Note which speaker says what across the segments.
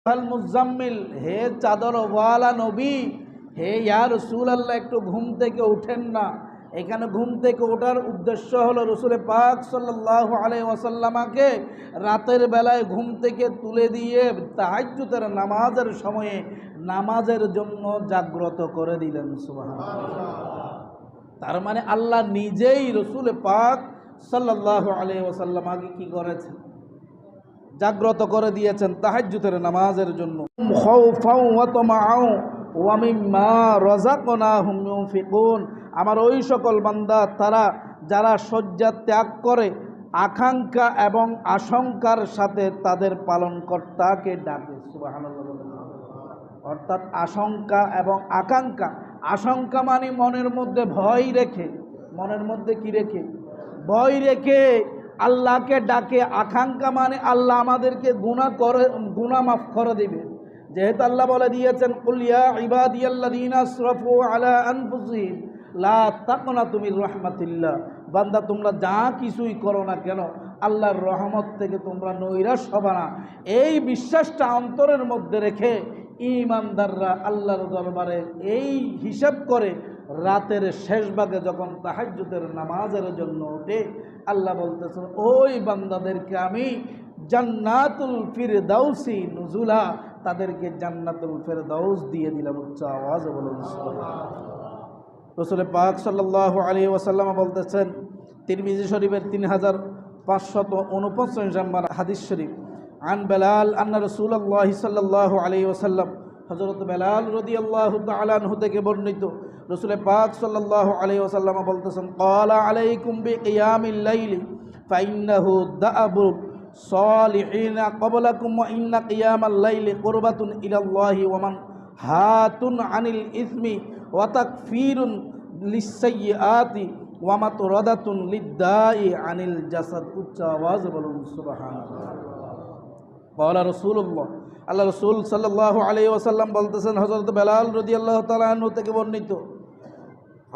Speaker 1: আল মুজাম্মিল, হে চাদর ওয়ালা নবী, হে ইয়া রাসূলুল্লাহ, একটু ঘুম থেকে উঠেন না। এখানে ঘুম থেকে ওঠার উদ্দেশ্য হলো রসুল পাক সাল্লাল্লাহু আলাইহি ওয়াসাল্লামকে রাতের বেলায় ঘুম থেকে তুলে দিয়ে তাহাজ্জুদের নামাজের সময়ে নামাজের জন্য জাগ্রত করে দিলেন। সুবহানাল্লাহ। তার মানে আল্লাহ নিজেই রসুল পাক সাল্লাল্লাহু আলাইহি ওয়াসাল্লামকে কি করেছেন? জাগ্রত করে দিয়েছেন তাহাজ্জুদের নামাজের জন্য। খাউফাও ওয়া তামাআও ওয়া মিম্মা রাযাকনাহুম ইউনফিকুন, আমার ওই সকল বান্দা তারা যারা শয্যা ত্যাগ করে আকাঙ্ক্ষা এবং আশঙ্কার সাথে তাদের পালনকর্তাকে ডাকে। সুবহানাল্লাহ। অর্থাৎ আশঙ্কা এবং আকাঙ্ক্ষা, আশঙ্কা মানে মনের মধ্যে ভয় রেখে, মনের মধ্যে কি রেখে? ভয় রেখে আল্লাহকে ডাকে। আকাঙ্ক্ষা মানে আল্লাহ আমাদেরকে গুনাহ মাফ করে দিবে। যেহেতু আল্লাহ বলে দিয়েছেন, কুল ইয়া ইবাদিয়াল্লাযীনা আসরাফু আলা আনফুসিহিম লা তাকনাতু মির রাহমাতিল্লাহ, বান্দা তোমরা যা কিছুই করো না কেন আল্লাহর রহমত থেকে তোমরা নৈরাশ হবে না। এই বিশ্বাসটা অন্তরের মধ্যে রেখে ঈমানদাররা আল্লাহর দরবারে এই হিসাব করে রাতের শেষ ভাগে যখন তাহাজ্জুদের নামাজের জন্য ওঠে, আল্লাহ বলতেছেন ওই বান্দাদেরকে আমি জান্নাতুল ফিরদাউসি নুজুলা, তাদেরকে জান্নাতুল ফিরদাউস দিয়ে দিলাম। উচ্চ আওয়াজে বলুন সুবহানাল্লাহ। রাসূল পাক সাল্লাল্লাহু আলাইহি ওয়াসাল্লাম বলতেছেন, তিরমিজি শরীফের 3549 নম্বর হাদিস শরীফ, আন বেলাল আন্না রাসূলুল্লাহ সাল্লাল্লাহু আলাইহি ওয়াসাল্লাম, হযরত বেলাল রাদিয়াল্লাহু তাআলা আনহু থেকে বর্ণিত, রাসূল পাক সাল্লাল্লাহু আলাইহি ওয়াসাল্লাম বলতেছেন, ক্বালা আলাইকুম বিকিয়ামিল লাইলি ফাইন্নাহু দাআবু সালিহিনা ক্বাবলাকুম ওয়া ইন্না কিয়ামাল লাইলি কুরবাতুন ইলাল্লাহি ওয়া মান হাতুন আনিল ইসমি ওয়া তাকফিরুন লিসসাইয়্যাতি ওয়া মাতরাদাতুন লিদ্দাই আনিল জাসাদ। উচ্চ আওয়াজে বলুন সুবহানাল্লাহ। ক্বালা রাসূলুল্লাহ, আল্লাহ রাসূল সাল্লাল্লাহু আলাইহি ওয়াসাল্লাম বলতেছেন, হযরত বেলাল রাদিয়াল্লাহু তাআলা আনহু থেকে বর্ণিত,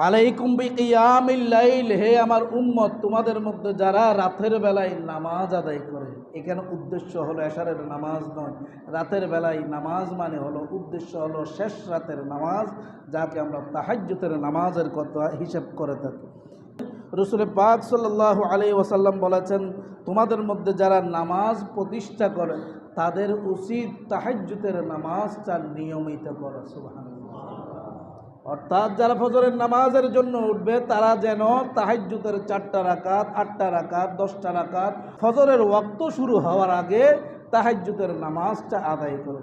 Speaker 1: আলাইকুম বিকিয়ামিল লাইল, হে আমার উম্মত, তোমাদের মধ্যে যারা রাতের বেলায় নামাজ আদায় করে। এখানে উদ্দেশ্য হলো এশারের নামাজ নয়, রাতের বেলায় নামাজ মানে হলো উদ্দেশ্য হলো শেষ রাতের নামাজ, যাকে আমরা তাহাজ্জুদের নামাজের কথা হিসাব করে থাকি। রাসূল পাক সাল্লাল্লাহু আলাইহি ওয়াসাল্লাম বলেছেন, তোমাদের মধ্যে যারা নামাজ প্রতিষ্ঠা করে তাদের উচিত তাহাজ্জুদের নামাজটা নিয়মিত করা। সুবহানাল্লাহ। অর্থাৎ যারা ফজরের নামাজের জন্য উঠবে তারা যেন তাহাজ্জুদের 4টা রাকাত, 8টা রাকাত, 10টা রাকাত ফজরের ওয়াক্ত শুরু হওয়ার আগে তাহাজ্জুদের নামাজটা আদায় করে।